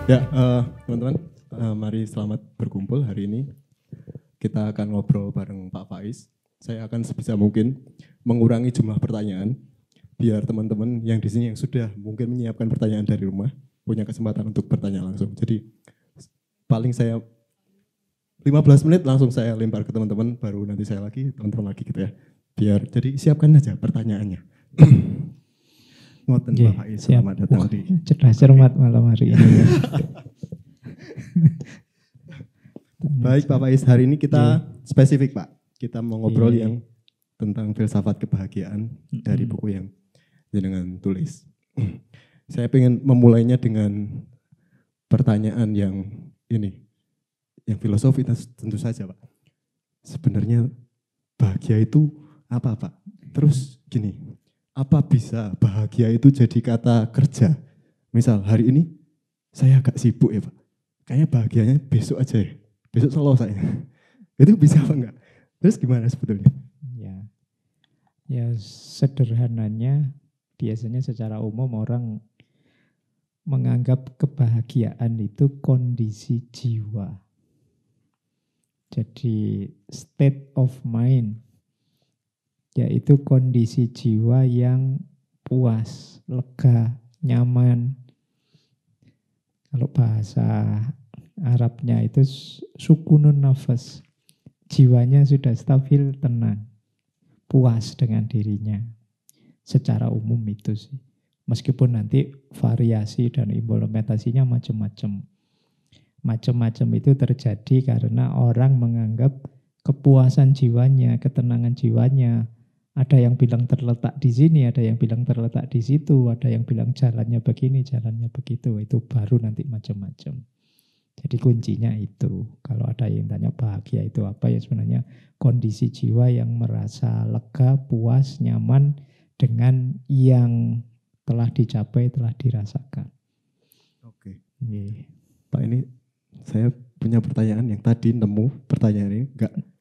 Ya, teman-teman, mari selamat berkumpul hari ini. Kita akan ngobrol bareng Pak Faiz. Saya akan sebisa mungkin mengurangi jumlah pertanyaan, biar teman-teman yang di sini yang sudah mungkin menyiapkan pertanyaan dari rumah, punya kesempatan untuk bertanya langsung. Jadi, paling saya 15 menit langsung saya lempar ke teman-teman, baru nanti saya lagi, teman-teman lagi gitu ya. Biar, jadi siapkan aja pertanyaannya. Ngoten Pak Faiz, selamat datang di cerdas cermat malam hari ini. Ya. Baik Pak Faiz, hari ini kita spesifik Pak. Kita mau ngobrol yang tentang filsafat kebahagiaan dari buku yang jenengan tulis. Saya pengen memulainya dengan pertanyaan yang ini, yang filosofi tentu saja Pak. Sebenarnya bahagia itu apa Pak? Terus gini, apa bisa bahagia itu jadi kata kerja? Misal hari ini saya agak sibuk ya Pak, kayaknya bahagianya besok aja ya, besok selalu saya. Itu bisa apa enggak? Terus gimana sebetulnya? Ya sederhananya biasanya secara umum orang menganggap kebahagiaan itu kondisi jiwa. Jadi state of mind, yaitu kondisi jiwa yang puas, lega, nyaman. Kalau bahasa Arabnya itu sukunun nafas, jiwanya sudah stabil, tenang, puas dengan dirinya. Secara umum itu sih. Meskipun nanti variasi dan implementasinya macam-macam. Macam-macam itu terjadi karena orang menganggap kepuasan jiwanya, ketenangan jiwanya, ada yang bilang terletak di sini, ada yang bilang terletak di situ, ada yang bilang jalannya begini, jalannya begitu. Itu baru nanti macam-macam. Jadi kuncinya itu. Kalau ada yang tanya bahagia itu apa, ya sebenarnya kondisi jiwa yang merasa lega, puas, nyaman dengan yang telah dicapai, telah dirasakan. Oke. Pak, ini saya punya pertanyaan yang tadi nemu pertanyaan ini.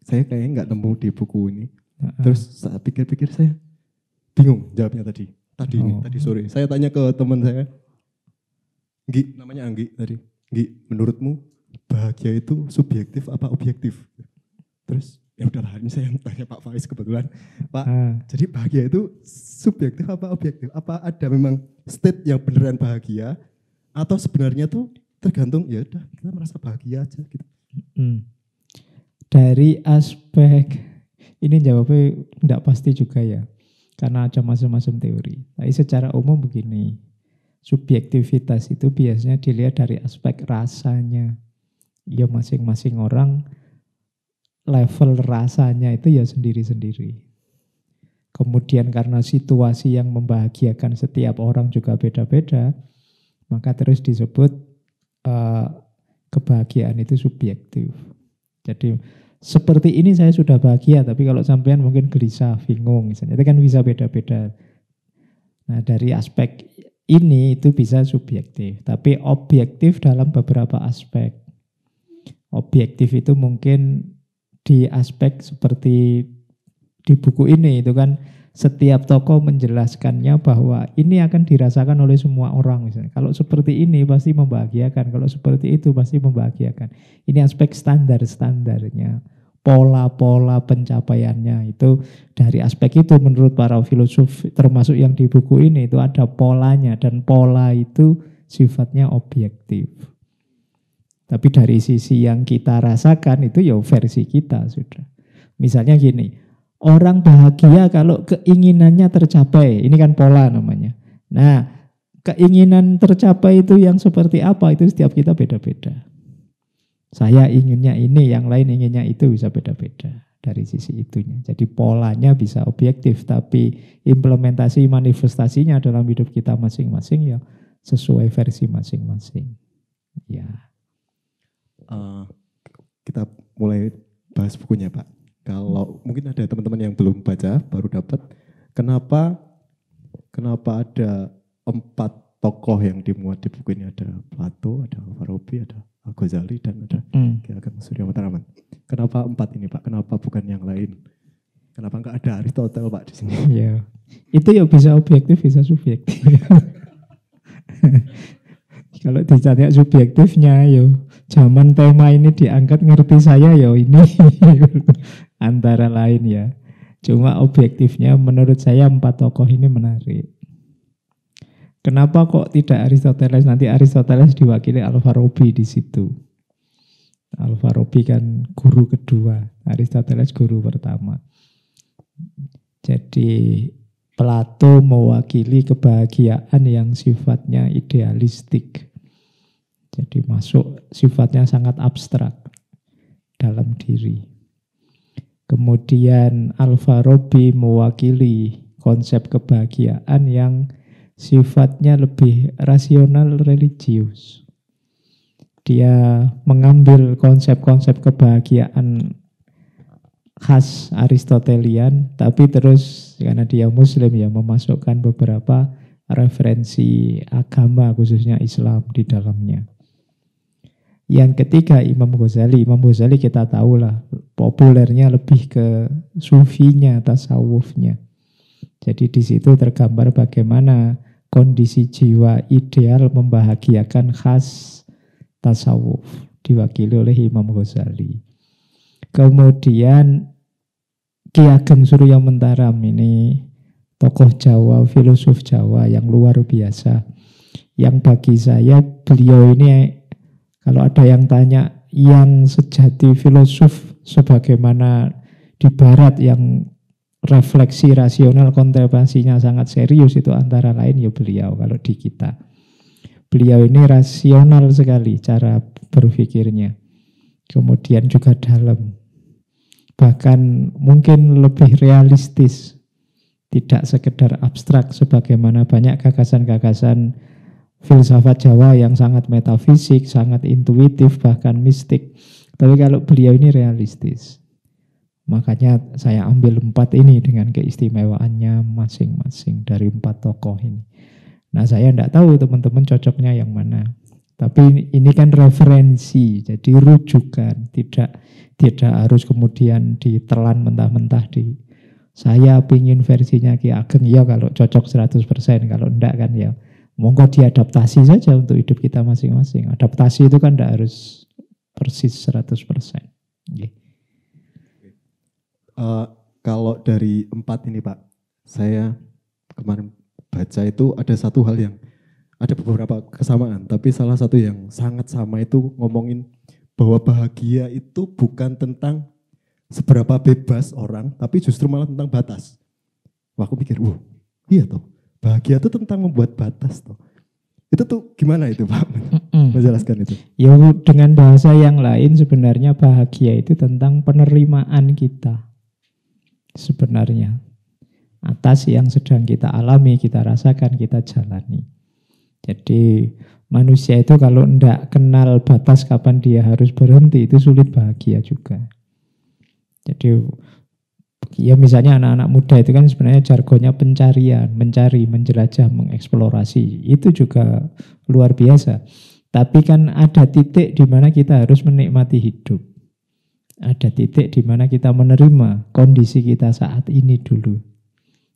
Saya kayaknya nggak nemu di buku ini. Terus saat pikir-pikir saya bingung jawabnya tadi sore. Saya tanya ke teman saya, Nggi, namanya Anggi tadi. Nggi, menurutmu bahagia itu subjektif apa objektif? Terus ya udahlah, ini saya tanya Pak Faiz kebetulan. Pak, jadi bahagia itu subjektif apa objektif? Apa ada memang state yang beneran bahagia atau sebenarnya tuh tergantung ya udah kita merasa bahagia aja gitu. Dari aspek ini jawabnya tidak pasti juga ya, karena ada macam-macam teori. Tapi secara umum begini, subjektivitas itu biasanya dilihat dari aspek rasanya. Ya masing-masing orang level rasanya itu ya sendiri-sendiri. Kemudian karena situasi yang membahagiakan setiap orang juga beda-beda, maka terus disebut kebahagiaan itu subjektif. Jadi seperti ini saya sudah bahagia, tapi kalau sampean mungkin gelisah, bingung misalnya, itu kan bisa beda-beda. Nah dari aspek ini itu bisa subjektif, tapi objektif dalam beberapa aspek. Objektif itu mungkin di aspek seperti di buku ini, itu kan setiap tokoh menjelaskannya bahwa ini akan dirasakan oleh semua orang misalnya. Kalau seperti ini pasti membahagiakan, kalau seperti itu pasti membahagiakan. Ini aspek standar-standarnya, pola-pola pencapaiannya itu dari aspek itu menurut para filosof termasuk yang di buku ini itu ada polanya dan pola itu sifatnya objektif. Tapi dari sisi yang kita rasakan itu ya versi kita sudah. Misalnya gini, orang bahagia kalau keinginannya tercapai, ini kan pola namanya. Nah, keinginan tercapai itu yang seperti apa itu setiap kita beda-beda. Saya inginnya ini, yang lain inginnya itu, bisa beda-beda dari sisi itunya. Jadi polanya bisa objektif, tapi implementasi manifestasinya dalam hidup kita masing-masing ya sesuai versi masing-masing. Ya. Kita mulai bahas bukunya Pak. Kalau mungkin ada teman-teman yang belum baca, baru dapat, kenapa ada 4 tokoh yang dimuat di buku ini? Ada Plato, ada Farabi, ada Al-Ghazali, dan ada Ki Ageng Surya Mataraman. Kenapa 4 ini Pak? Kenapa bukan yang lain? Kenapa enggak ada Aristotle Pak di sini? Ya, itu ya bisa objektif, bisa subjektif. Kalau ditanya subjektifnya, yo zaman tema ini diangkat ngerti saya yo ini antara lain ya. Cuma objektifnya menurut saya 4 tokoh ini menarik. Kenapa kok tidak Aristoteles? Nanti Aristoteles diwakili Al-Farabi di situ. Al-Farabi kan guru kedua, Aristoteles guru pertama. Jadi Plato mewakili kebahagiaan yang sifatnya idealistik. Jadi masuk sifatnya sangat abstrak dalam diri. Kemudian Al-Farabi mewakili konsep kebahagiaan yang sifatnya lebih rasional religius. Dia mengambil konsep-konsep kebahagiaan khas Aristotelian, tapi terus karena dia Muslim ya memasukkan beberapa referensi agama khususnya Islam di dalamnya. Yang ketiga Imam Ghazali. Imam Ghazali kita tahu lah populernya lebih ke sufinya, tasawufnya. Jadi di situ tergambar bagaimana kondisi jiwa ideal membahagiakan khas tasawuf diwakili oleh Imam Ghazali. Kemudian Ki Ageng Surya Mentaram ini tokoh Jawa, filosof Jawa yang luar biasa. Yang bagi saya beliau ini kalau ada yang tanya yang sejati filosof sebagaimana di barat yang refleksi rasional kontemplasinya sangat serius itu antara lain ya beliau kalau di kita. Beliau ini rasional sekali cara berpikirnya. Kemudian juga dalam. Bahkan mungkin lebih realistis. Tidak sekedar abstrak sebagaimana banyak gagasan-gagasan filsafat Jawa yang sangat metafisik, sangat intuitif, bahkan mistik. Tapi kalau beliau ini realistis. Makanya saya ambil 4 ini dengan keistimewaannya masing-masing dari 4 tokoh ini. Nah saya tidak tahu teman-teman cocoknya yang mana. Tapi ini kan referensi, jadi rujukan, tidak harus kemudian ditelan mentah-mentah di saya pingin versinya Ki Ageng, ya kalau cocok 100%, kalau enggak kan ya monggo diadaptasi saja untuk hidup kita masing-masing. Adaptasi itu kan tidak harus persis 100%. Okay. Kalau dari 4 ini Pak, saya kemarin baca itu ada satu hal yang ada beberapa kesamaan, tapi salah satu yang sangat sama itu ngomongin bahwa bahagia itu bukan tentang seberapa bebas orang, tapi justru malah tentang batas. Wah, aku pikir, iya toh, bahagia itu tentang membuat batas toh. Itu tuh gimana itu Pak? Menjelaskan itu. Ya dengan bahasa yang lain sebenarnya bahagia itu tentang penerimaan kita. Sebenarnya atas yang sedang kita alami, kita rasakan, kita jalani. Jadi manusia itu kalau tidak kenal batas kapan dia harus berhenti, itu sulit bahagia juga. Jadi ya misalnya anak-anak muda itu kan sebenarnya jargonnya pencarian, mencari, menjelajah, mengeksplorasi. Itu juga luar biasa. Tapi kan ada titik di mana kita harus menikmati hidup. Ada titik di mana kita menerima kondisi kita saat ini dulu.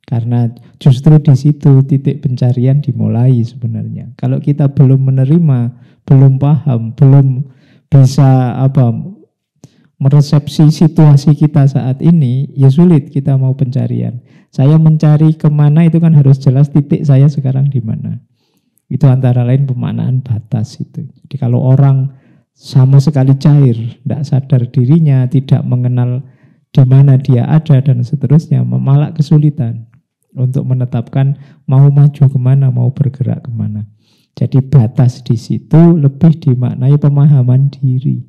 Karena justru di situ titik pencarian dimulai sebenarnya. Kalau kita belum menerima, belum paham, belum bisa meresepsi situasi kita saat ini, ya sulit kita mau pencarian. Saya mencari kemana itu kan harus jelas titik saya sekarang di mana. Itu antara lain pemaknaan batas itu. Jadi kalau orang sama sekali cair, tidak sadar dirinya, tidak mengenal di mana dia ada dan seterusnya, malah kesulitan untuk menetapkan mau maju kemana, mau bergerak kemana. Jadi batas di situ lebih dimaknai pemahaman diri.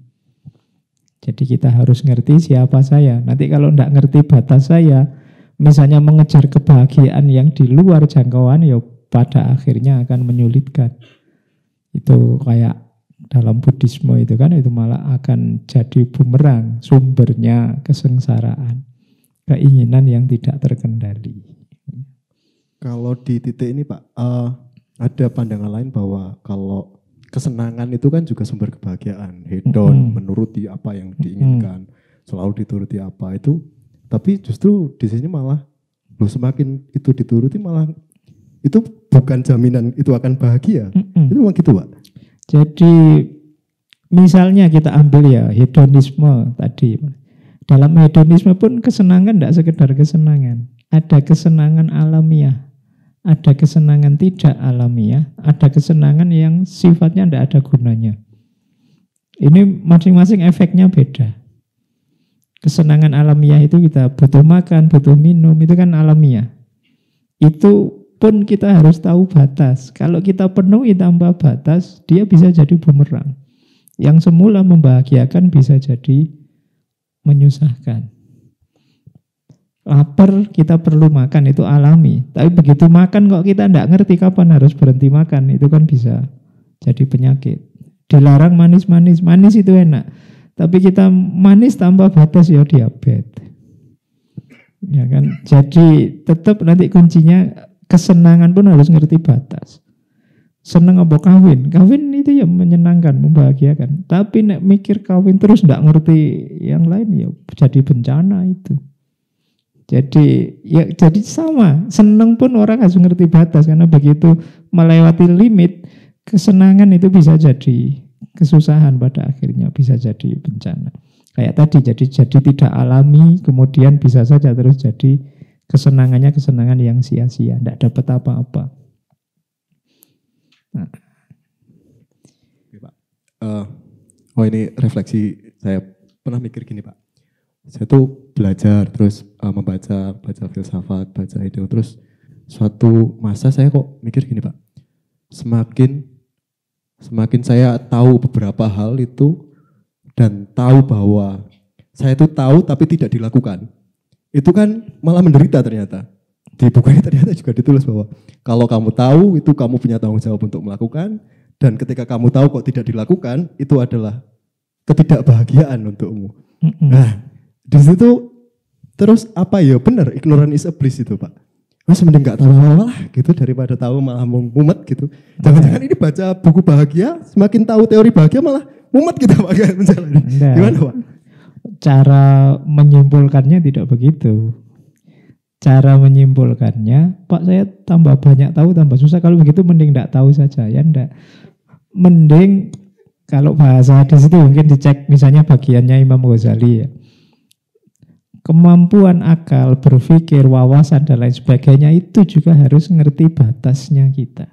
Jadi kita harus ngerti siapa saya. Nanti kalau tidak ngerti batas saya, misalnya mengejar kebahagiaan yang di luar jangkauan, ya pada akhirnya akan menyulitkan. Itu kayak dalam Buddhisme itu kan, itu malah akan jadi bumerang, sumbernya kesengsaraan, keinginan yang tidak terkendali. Kalau di titik ini Pak, ada pandangan lain bahwa kalau kesenangan itu kan juga sumber kebahagiaan, hedon, menuruti apa yang diinginkan, selalu dituruti apa itu. Tapi justru di sini malah, semakin itu dituruti malah itu bukan jaminan itu akan bahagia. Itu memang gitu Pak? Jadi misalnya kita ambil ya hedonisme tadi. Dalam hedonisme pun kesenangan tidak sekedar kesenangan. Ada kesenangan alamiah, ada kesenangan tidak alamiah, ada kesenangan yang sifatnya tidak ada gunanya. Ini masing-masing efeknya beda. Kesenangan alamiah itu kita butuh makan, butuh minum, itu kan alamiah. Itu pun kita harus tahu batas. Kalau kita penuhi tanpa batas, dia bisa jadi bumerang. Yang semula membahagiakan bisa jadi menyusahkan. Lapar kita perlu makan, itu alami. Tapi begitu makan kok kita tidak ngerti kapan harus berhenti makan, itu kan bisa jadi penyakit. Dilarang manis-manis, manis itu enak. Tapi kita manis tanpa batas ya diabetes. Ya kan? Jadi tetap nanti kuncinya kesenangan pun harus ngerti batas. Seneng apa kawin? Kawin itu ya menyenangkan, membahagiakan. Tapi nek mikir kawin terus tidak ngerti yang lain ya jadi bencana itu. Jadi sama, seneng pun orang harus ngerti batas, karena begitu melewati limit, kesenangan itu bisa jadi kesusahan pada akhirnya, bisa jadi bencana. Kayak tadi, jadi tidak alami, kemudian bisa saja terus jadi kesenangannya kesenangan yang sia-sia, tidak dapat apa-apa. Nah. Ini refleksi, saya pernah mikir gini Pak. Saya tuh belajar terus baca filsafat, baca itu, terus suatu masa saya kok mikir gini Pak. Semakin saya tahu beberapa hal itu dan tahu bahwa saya itu tahu tapi tidak dilakukan, itu kan malah menderita ternyata. Di bukunya ternyata juga ditulis bahwa kalau kamu tahu itu kamu punya tanggung jawab untuk melakukan, dan ketika kamu tahu kok tidak dilakukan itu adalah ketidakbahagiaan untukmu. Nah, di situ terus apa ya benar ignorance is a bliss itu Pak. Mas mending gak tahu apa-apa lah gitu daripada tahu malah mumet gitu. Jangan-jangan ini baca buku bahagia, semakin tahu teori bahagia malah mumet kita Pak menjalani. Gimana Pak? Cara menyimpulkannya tidak begitu. Cara menyimpulkannya, Pak saya tambah banyak tahu tambah susah. Kalau begitu mending gak tahu saja ya enggak. Mending kalau bahasa di situ mungkin dicek misalnya bagiannya Imam Ghazali ya. Kemampuan akal, berpikir, wawasan dan lain sebagainya itu juga harus ngerti batasnya kita.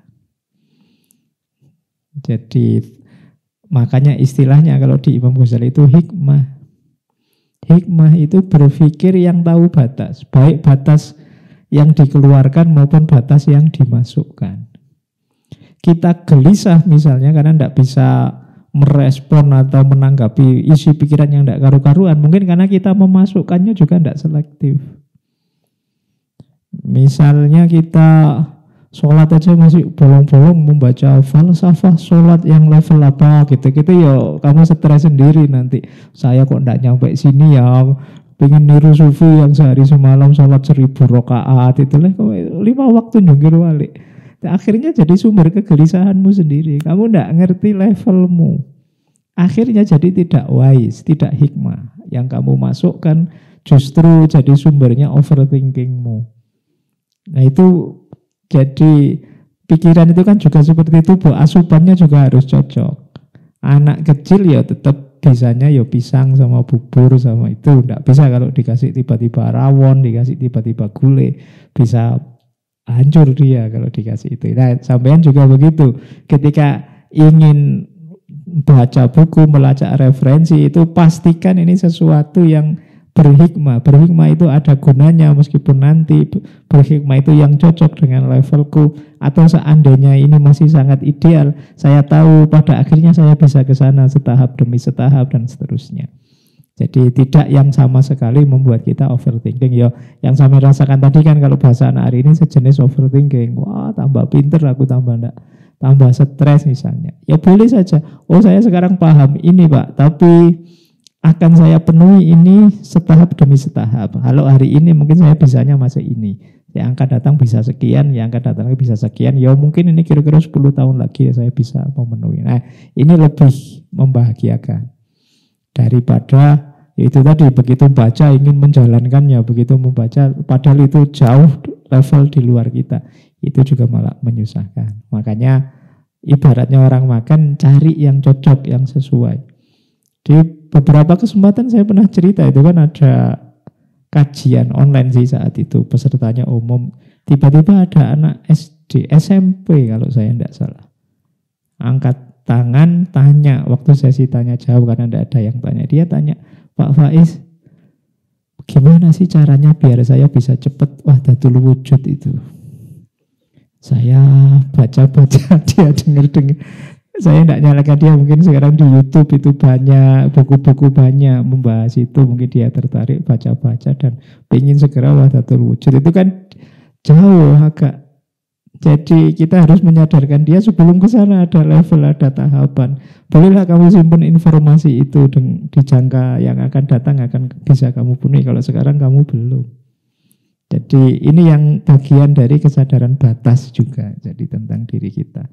Jadi makanya istilahnya kalau di Imam Ghazali itu hikmah. Hikmah itu berpikir yang tahu batas, baik batas yang dikeluarkan maupun batas yang dimasukkan. Kita gelisah misalnya karena tidak bisa merespon atau menanggapi isi pikiran yang tidak karu-karuan, mungkin karena kita memasukkannya juga tidak selektif. Misalnya kita sholat aja masih bolong-bolong membaca falsafah sholat yang level apa gitu-gitu ya kamu stres sendiri nanti. Saya kok tidak nyampe sini ya, pengen niru sufi yang sehari semalam sholat 1000 rakaat itu lah 5 waktu nyungkir balik. Akhirnya jadi sumber kegelisahanmu sendiri. Kamu tidak ngerti levelmu. Akhirnya jadi tidak wise, tidak hikmah. Yang kamu masukkan justru jadi sumbernya overthinkingmu. Nah itu jadi pikiran itu kan juga seperti itu, Bu. Asupannya juga harus cocok. Anak kecil ya tetap bisanya ya pisang sama bubur sama itu. Tidak bisa kalau dikasih tiba-tiba rawon, dikasih tiba-tiba gulai. Bisa hancur dia kalau dikasih itu. Nah, sampean juga begitu. Ketika ingin baca buku, melacak referensi itu pastikan ini sesuatu yang berhikmah. Berhikmah itu ada gunanya meskipun nanti berhikmah itu yang cocok dengan levelku, atau seandainya ini masih sangat ideal, saya tahu pada akhirnya saya bisa ke sana setahap demi setahap dan seterusnya. Jadi tidak yang sama sekali membuat kita overthinking. Ya, yang saya rasakan tadi kan kalau bahasa anak hari ini sejenis overthinking. Wah, tambah pinter aku, tambah stres misalnya. Ya boleh saja. Oh, saya sekarang paham ini Pak, tapi akan saya penuhi ini setahap demi setahap. Kalau hari ini mungkin saya bisanya masih ini. Yang akan datang bisa sekian, yang akan datang lagi bisa sekian. Ya mungkin ini kira-kira 10 tahun lagi ya saya bisa memenuhi. Nah, ini lebih membahagiakan daripada itu tadi begitu baca ingin menjalankannya, begitu membaca padahal itu jauh level di luar kita, itu juga malah menyusahkan. Makanya ibaratnya orang makan, cari yang cocok, yang sesuai. Di beberapa kesempatan saya pernah cerita, itu kan ada kajian online sih saat itu, pesertanya umum. Tiba-tiba ada anak SD, SMP kalau saya tidak salah. Angkat tangan, tanya, waktu sesi tanya jawab karena tidak ada yang tanya. Dia tanya, Pak Faiz, gimana sih caranya biar saya bisa cepat wahdatul wujud itu? Saya baca-baca, dia denger-denger. Saya tidak nyalakan dia, mungkin sekarang di YouTube itu banyak, buku-buku banyak membahas itu. Mungkin dia tertarik baca-baca dan ingin segera wahdatul wujud. Itu kan jauh agak. Jadi kita harus menyadarkan dia sebelum ke sana ada level, ada tahapan. Bolehlah kamu simpan informasi itu di jangka yang akan datang akan bisa kamu penuhi. Kalau sekarang kamu belum. Jadi ini yang bagian dari kesadaran batas juga. Jadi tentang diri kita.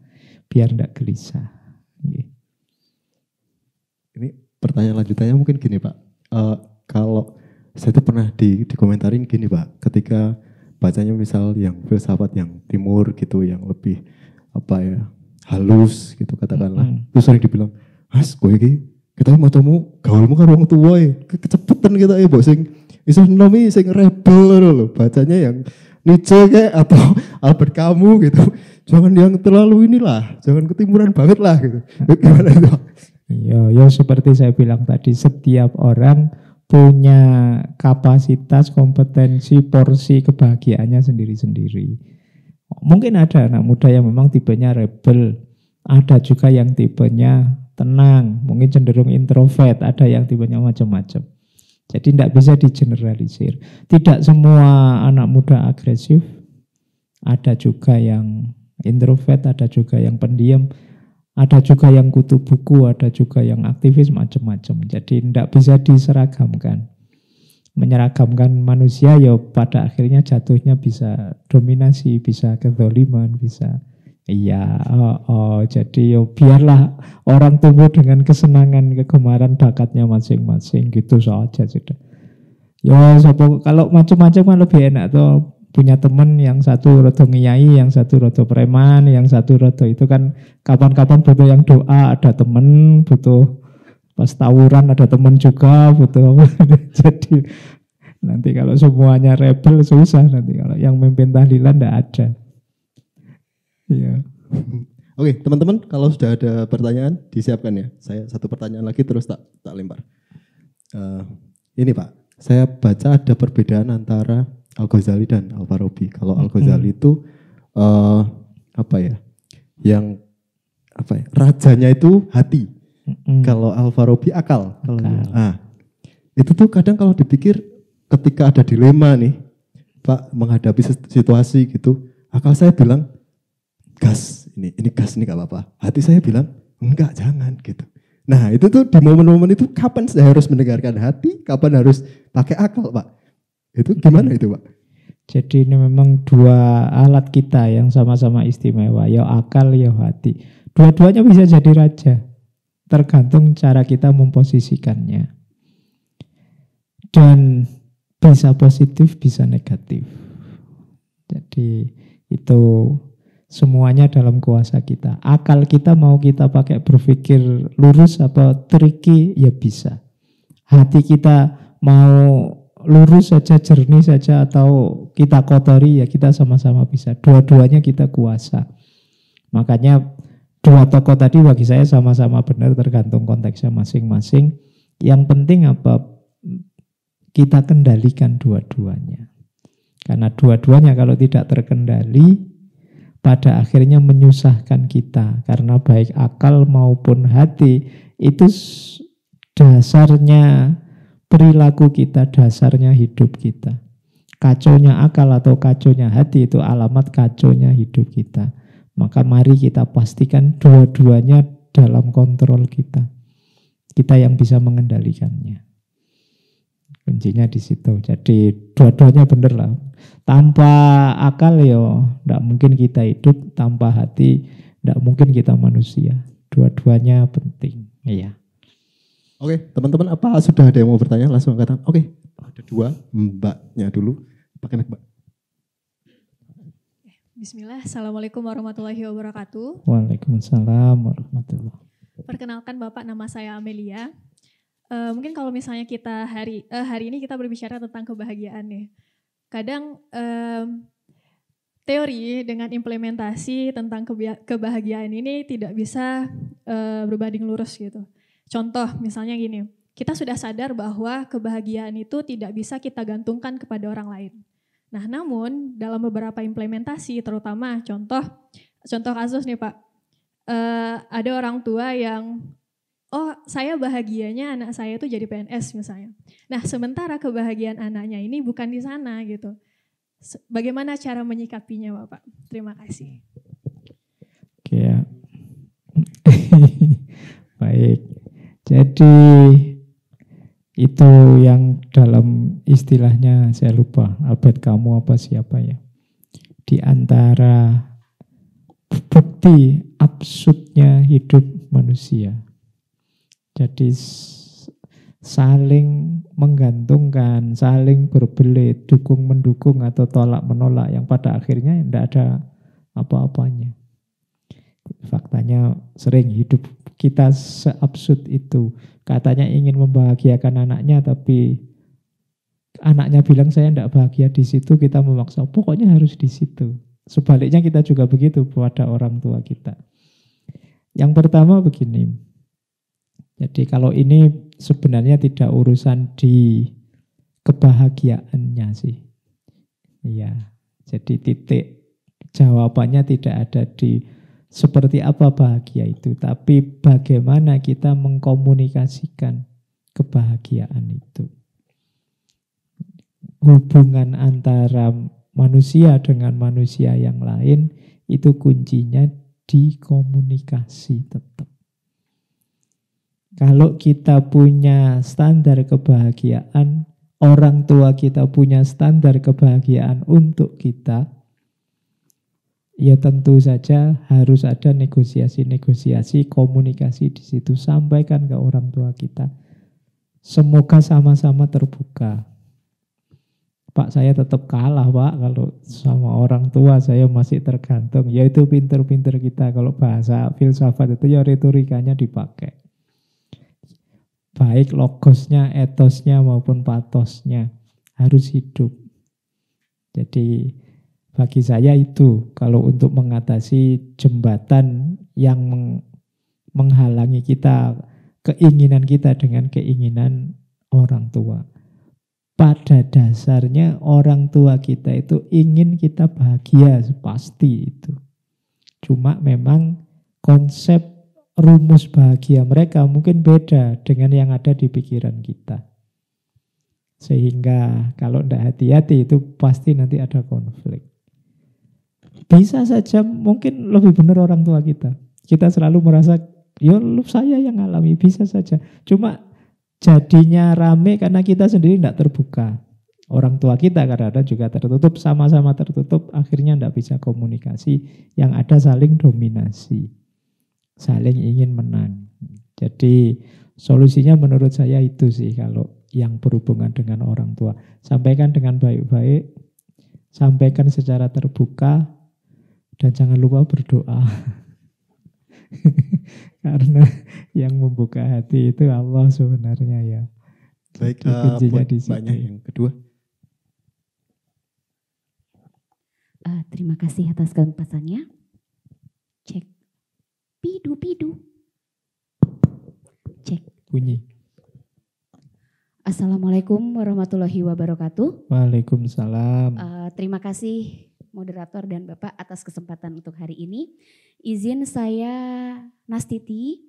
Biar tidak gelisah. Ini pertanyaan lanjutannya mungkin gini Pak. Kalau saya itu pernah dikomentarin gini Pak. Ketika bacanya misal yang filsafat yang timur gitu. Yang lebih halus gitu katakanlah. Terus sering dibilang, Mas gue ini kita mau temu gaulmu kan wong tua ya. Kecepetan kita ya sing iso nomi sing rebel loh, bacanya yang Nietzsche kayak atau Albert Camus gitu. Jangan yang terlalu inilah, jangan ketimuran banget lah gitu. Gimana itu? Ya seperti saya bilang tadi, setiap orang punya kapasitas, kompetensi, porsi kebahagiaannya sendiri-sendiri. Mungkin ada anak muda yang memang tipenya rebel, ada juga yang tipenya tenang, mungkin cenderung introvert, ada yang tipenya macam-macam. Jadi tidak bisa digeneralisir. Tidak semua anak muda agresif. Ada juga yang introvert, ada juga yang pendiam, ada juga yang kutu buku, ada juga yang aktivis, macam-macam. Jadi tidak bisa diseragamkan. Menyeragamkan manusia ya pada akhirnya jatuhnya bisa dominasi, bisa kezaliman, bisa jadi biarlah orang tumbuh dengan kesenangan, kegemaran, bakatnya masing-masing gitu saja sudah. Ya kalau macam-macam kan lebih enak tuh, punya teman yang satu rodo ngiyai, yang satu rodo preman, yang satu rodo itu kan kapan-kapan butuh yang doa ada teman, butuh pas tawuran ada teman juga, butuh jadi nanti kalau semuanya rebel susah nanti kalau yang memimpin tahlilan tidak ada. Iya. Oke, teman-teman, kalau sudah ada pertanyaan disiapkan ya. Saya satu pertanyaan lagi terus tak lempar. Ini Pak, saya baca ada perbedaan antara Al-Ghazali dan Al-Farabi. Kalau Al-Ghazali itu rajanya itu hati. Kalau Al-Farabi akal. Itu tuh kadang kalau dipikir ketika ada dilema nih, Pak menghadapi situasi gitu, akal saya bilang gas, ini gas ini gak apa-apa. Hati saya bilang, enggak, jangan gitu. Nah itu tuh di momen-momen itu kapan saya harus mendengarkan hati, kapan harus pakai akal Pak? Itu gimana itu Pak? Jadi ini memang dua alat kita yang sama-sama istimewa, ya akal, ya hati. Dua-duanya bisa jadi raja, tergantung cara kita memposisikannya. Dan bisa positif, bisa negatif. Jadi itu semuanya dalam kuasa kita. Akal kita mau kita pakai berpikir lurus apa tricky, ya bisa. Hati kita mau lurus saja, jernih saja, atau kita kotori, ya kita sama-sama bisa. Dua-duanya kita kuasa. Makanya dua tokoh tadi bagi saya sama-sama benar, tergantung konteksnya masing-masing. Yang penting apa? Kita kendalikan dua-duanya. Karena dua-duanya kalau tidak terkendali, pada akhirnya menyusahkan kita. Karena baik akal maupun hati itu dasarnya perilaku kita, dasarnya hidup kita. Kacaunya akal atau kacaunya hati itu alamat kacaunya hidup kita. Maka mari kita pastikan dua-duanya dalam kontrol kita. Kita yang bisa mengendalikannya. Kuncinya di situ. Jadi dua-duanya benar lah. Tanpa akal ya tidak mungkin kita hidup, tanpa hati tidak mungkin kita manusia. Dua-duanya penting. Iya. Oke, teman-teman, apa sudah ada yang mau bertanya? Langsung angkat tangan. Oke, ada dua, mbaknya dulu. Pakai mic, Mbak. Bismillah, Assalamualaikum warahmatullahi wabarakatuh. Waalaikumsalam warahmatullahi wabarakatuh. Perkenalkan Bapak, nama saya Amelia. Mungkin kalau misalnya kita hari ini kita berbicara tentang kebahagiaan nih. Kadang teori dengan implementasi tentang kebahagiaan ini tidak bisa berbanding lurus gitu. Contoh misalnya gini, kita sudah sadar bahwa kebahagiaan itu tidak bisa kita gantungkan kepada orang lain. Nah, namun dalam beberapa implementasi, terutama contoh kasus nih Pak, ada orang tua yang, oh saya bahagianya anak saya itu jadi PNS misalnya. Nah, sementara kebahagiaan anaknya ini bukan di sana gitu. Bagaimana cara menyikapinya Bapak? Terima kasih. Oke ya. Baik, jadi itu yang dalam istilahnya saya lupa, Albert Camus apa siapa ya. Di antara bukti absurdnya hidup manusia. Jadi saling menggantungkan, saling berbelit, dukung mendukung atau tolak menolak yang pada akhirnya tidak ada apa-apanya. Faktanya sering hidup kita seabsurd itu. Katanya ingin membahagiakan anaknya, tapi anaknya bilang saya tidak bahagia di situ, kita memaksa pokoknya harus di situ. Sebaliknya kita juga begitu pada orang tua kita. Yang pertama begini, jadi kalau ini sebenarnya tidak urusan di kebahagiaannya sih. Iya, jadi titik jawabannya tidak ada di seperti apa bahagia itu, tapi bagaimana kita mengkomunikasikan kebahagiaan itu. Hubungan antara manusia dengan manusia yang lain itu kuncinya di komunikasi tetap. Kalau kita punya standar kebahagiaan, orang tua kita punya standar kebahagiaan untuk kita, ya tentu saja harus ada negosiasi, komunikasi di situ. Sampaikan ke orang tua kita. Semoga sama-sama terbuka. Pak, saya tetap kalah Pak, kalau sama orang tua saya masih tergantung. Ya itu pinter-pinter kita, kalau bahasa filsafat itu ya retorikanya dipakai. Baik logosnya, etosnya maupun patosnya harus hidup. Jadi bagi saya itu, kalau untuk mengatasi jembatan yang menghalangi kita, keinginan kita dengan keinginan orang tua. Pada dasarnya orang tua kita itu ingin kita bahagia, pasti itu. Cuma memang konsep rumus bahagia mereka mungkin beda dengan yang ada di pikiran kita. Sehingga kalau tidak hati-hati itu pasti nanti ada konflik. Bisa saja mungkin lebih benar orang tua kita. Kita selalu merasa, ya saya yang alami, bisa saja. Cuma jadinya rame karena kita sendiri tidak terbuka. Orang tua kita kadang-kadang juga tertutup, sama-sama tertutup, akhirnya tidak bisa komunikasi. Yang ada saling dominasi, saling ingin menang. Jadi solusinya menurut saya itu sih kalau yang berhubungan dengan orang tua. Sampaikan dengan baik-baik, sampaikan secara terbuka, dan jangan lupa berdoa. Karena yang membuka hati itu Allah sebenarnya ya. Baik, kuncinya di situ. banyak yang kedua. Terima kasih atas kesempatannya. Cek. Pidu. Cek. Bunyi. Assalamualaikum warahmatullahi wabarakatuh. Waalaikumsalam. Terima kasih moderator dan Bapak atas kesempatan untuk hari ini. Izin saya Nastiti.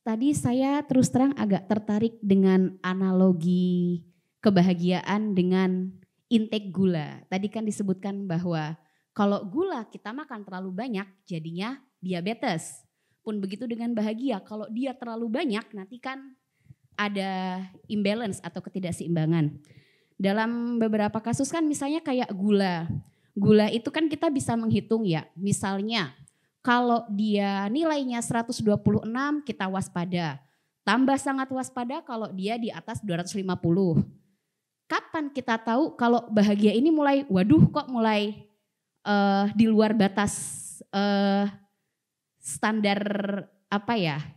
Tadi saya terus terang agak tertarik dengan analogi kebahagiaan dengan intake gula. Tadi kan disebutkan bahwa kalau gula kita makan terlalu banyak jadinya diabetes. Pun begitu dengan bahagia, kalau dia terlalu banyak nanti kan ada imbalance atau ketidakseimbangan. Dalam beberapa kasus kan misalnya kayak gula. Gula itu kan kita bisa menghitung ya, misalnya kalau dia nilainya 126 kita waspada. Tambah sangat waspada kalau dia di atas 250. Kapan kita tahu kalau bahagia ini mulai, waduh kok mulai di luar batas standar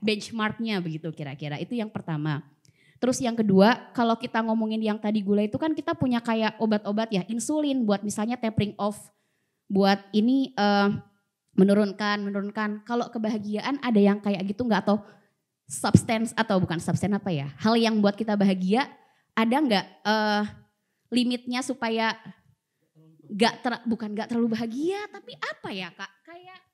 benchmarknya begitu kira-kira. Itu yang pertama. Terus yang kedua, kalau kita ngomongin yang tadi gula itu kan kita punya kayak obat-obat ya, insulin buat misalnya tapering off, buat ini menurunkan. Kalau kebahagiaan ada yang kayak gitu nggak, atau hal yang buat kita bahagia, ada nggak limitnya supaya bukan nggak terlalu bahagia, tapi apa ya Kak, kayak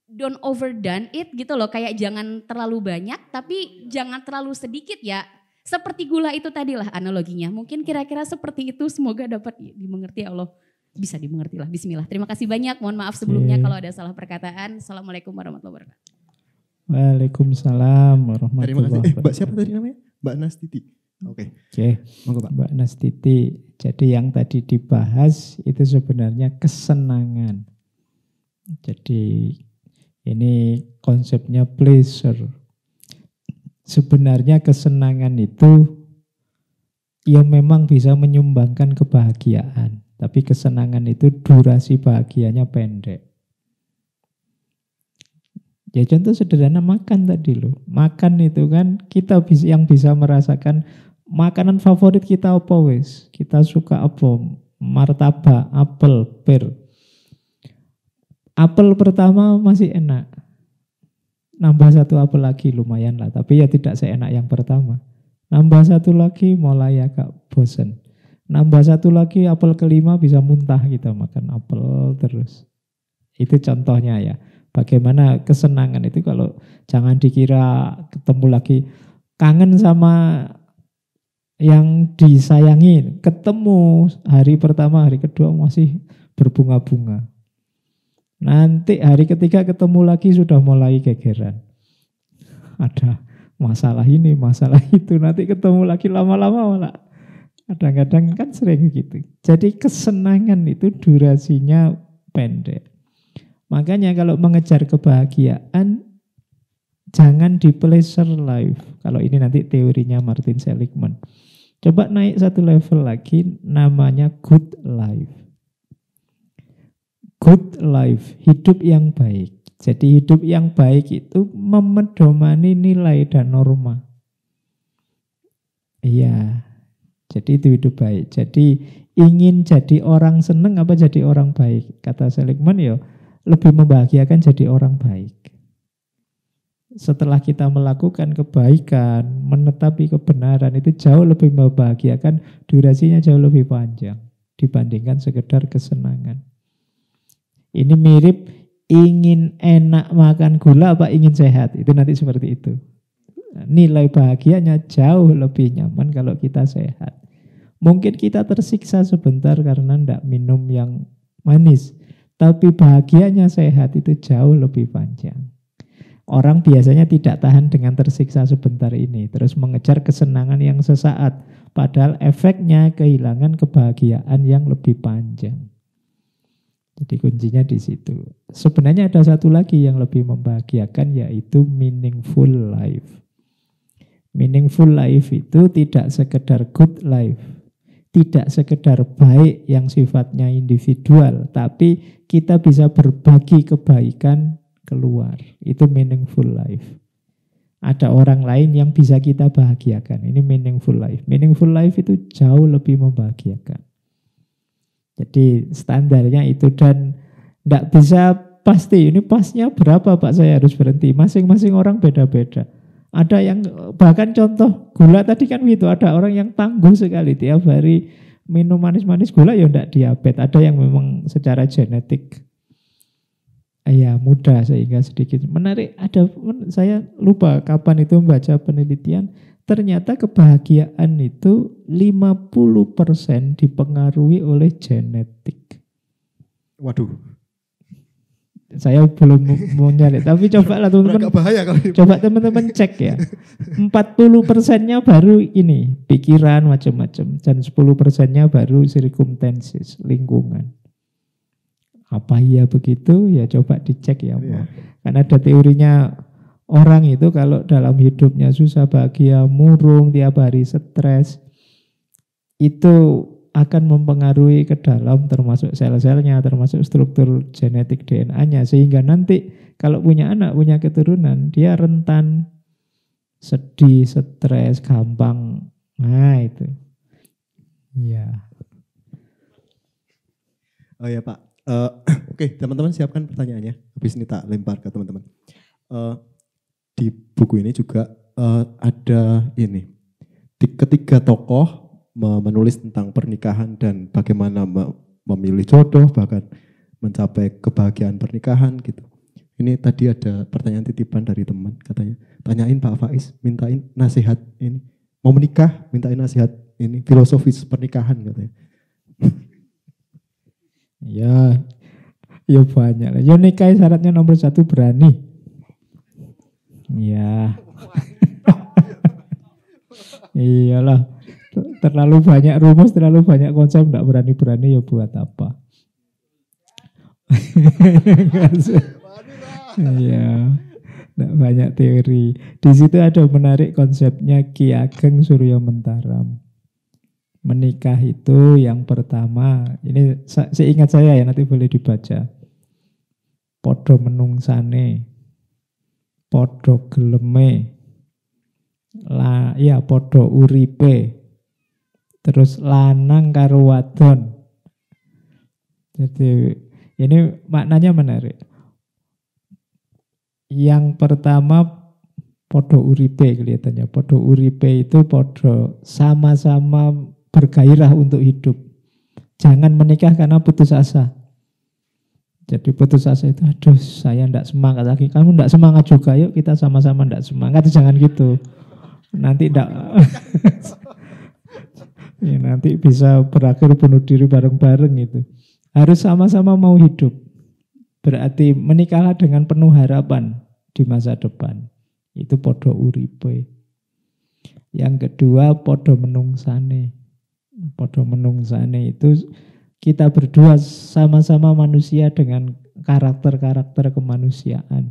don't overdone it gitu loh, kayak jangan terlalu banyak tapi jangan terlalu sedikit ya. Seperti gula itu tadilah analoginya. Mungkin kira-kira seperti itu, semoga dapat dimengerti ya Allah. Bisa dimengerti lah, bismillah. Terima kasih banyak, mohon maaf sebelumnya kalau ada salah perkataan. Assalamualaikum warahmatullahi wabarakatuh. Waalaikumsalam warahmatullahi Terima kasih. wabarakatuh. Mbak siapa tadi namanya? Mbak Nastiti. Oke. Monggo Pak. Mbak Nastiti. Jadi yang tadi dibahas itu sebenarnya kesenangan. Jadi ini konsepnya pleasure. Sebenarnya kesenangan itu ya memang bisa menyumbangkan kebahagiaan. Tapi kesenangan itu durasi bahagianya pendek. Ya contoh sederhana makan tadi loh. Makan itu kan kita yang bisa merasakan makanan favorit kita apa wes. Kita suka apa? Martabak, apel, pir. Apel pertama masih enak. Nambah satu apel lagi lumayan lah. Tapi ya tidak seenak yang pertama. Nambah satu lagi mulai agak bosan. Nambah satu lagi apel kelima bisa muntah kita makan apel terus. Itu contohnya ya. Bagaimana kesenangan itu kalau jangan dikira ketemu lagi kangen sama yang disayangi. Ketemu hari pertama, hari kedua masih berbunga-bunga. Nanti hari ketiga ketemu lagi sudah mulai gegeran. Ada masalah ini, masalah itu. Nanti ketemu lagi lama-lama malah. Kadang-kadang kan sering gitu. Jadi kesenangan itu durasinya pendek. Makanya kalau mengejar kebahagiaan, jangan di pleasure life. Kalau ini nanti teorinya Martin Seligman. Coba naik satu level lagi, namanya good life. Good life, hidup yang baik. Jadi hidup yang baik itu memedomani nilai dan norma. Iya, jadi itu hidup baik. Jadi ingin jadi orang seneng apa jadi orang baik? Kata Seligman ya lebih membahagiakan jadi orang baik. Setelah kita melakukan kebaikan, menetapi kebenaran itu jauh lebih membahagiakan, durasinya jauh lebih panjang dibandingkan sekedar kesenangan. Ini mirip ingin enak makan gula apa ingin sehat. Itu nanti seperti itu. Nilai bahagianya jauh lebih nyaman kalau kita sehat. Mungkin kita tersiksa sebentar karena tidak minum yang manis. Tapi bahagianya sehat itu jauh lebih panjang. Orang biasanya tidak tahan dengan tersiksa sebentar ini. Terus mengejar kesenangan yang sesaat. Padahal efeknya kehilangan kebahagiaan yang lebih panjang. Jadi kuncinya di situ. Sebenarnya ada satu lagi yang lebih membahagiakan, yaitu meaningful life. Meaningful life itu tidak sekedar good life. Tidak sekedar baik yang sifatnya individual, tapi kita bisa berbagi kebaikan keluar. Itu meaningful life. Ada orang lain yang bisa kita bahagiakan. Ini meaningful life. Meaningful life itu jauh lebih membahagiakan. Jadi standarnya itu, dan tidak bisa pasti ini pasnya berapa Pak saya harus berhenti. Masing-masing orang beda-beda. Ada yang bahkan contoh gula tadi kan gitu, ada orang yang tangguh sekali tiap hari minum manis-manis gula ya tidak diabetes. Ada yang memang secara genetik ya mudah sehingga sedikit. Menarik, ada saya lupa kapan itu membaca penelitian, ternyata kebahagiaan itu 50% dipengaruhi oleh genetik. Waduh. Saya belum mau nyari, tapi cobalah teman-teman. Bahaya kalau coba teman-teman cek ya. 40%-nya baru ini pikiran macam-macam, dan 10%-nya baru circumstances, lingkungan. Apa iya begitu? Ya coba dicek ya. Yeah. Kan ada teorinya orang itu kalau dalam hidupnya susah, bahagia, murung, tiap hari stres, itu akan mempengaruhi ke dalam termasuk sel-selnya, termasuk struktur genetik DNA-nya. Sehingga nanti kalau punya anak, punya keturunan, dia rentan sedih, stres, gampang. Nah itu. Ya. Oh ya Pak. Oke, teman-teman siapkan pertanyaannya. Habis ini tak lempar ke teman-teman. Di buku ini juga ada ini. Ketiga tokoh menulis tentang pernikahan dan bagaimana memilih jodoh, bahkan mencapai kebahagiaan pernikahan gitu. Ini tadi ada pertanyaan titipan dari teman katanya. Tanyain Pak Faiz, mintain nasihat ini. Mau menikah, mintain nasihat ini filosofis pernikahan katanya. Ya banyak lah. Ya nikah syaratnya nomor 1 berani. Ya. Iyalah. Terlalu banyak rumus, terlalu banyak konsep, enggak berani-berani ya buat apa? Iya. Enggak banyak teori. Di situ ada menarik konsepnya Ki Ageng Surya Mentaram. Menikah itu yang pertama, ini seingat saya ya, nanti boleh dibaca. Podo menungsane, podo geleme, podo uripe, terus lanang karo wadon. Jadi ini maknanya menarik. Yang pertama podo uripe kelihatannya. Podo uripe itu podo sama-sama bergairah untuk hidup. Jangan menikah karena putus asa. Jadi putus asa itu, aduh saya enggak semangat lagi. Kamu enggak semangat juga, yuk kita sama-sama enggak semangat. Jangan gitu. Nanti enggak. Ya, nanti bisa berakhir bunuh diri bareng-bareng itu. Harus sama-sama mau hidup. Berarti menikahlah dengan penuh harapan di masa depan. Itu podo uripe. Yang kedua podo menungsane. Podo menungsane itu kita berdua sama-sama manusia dengan karakter-karakter kemanusiaan.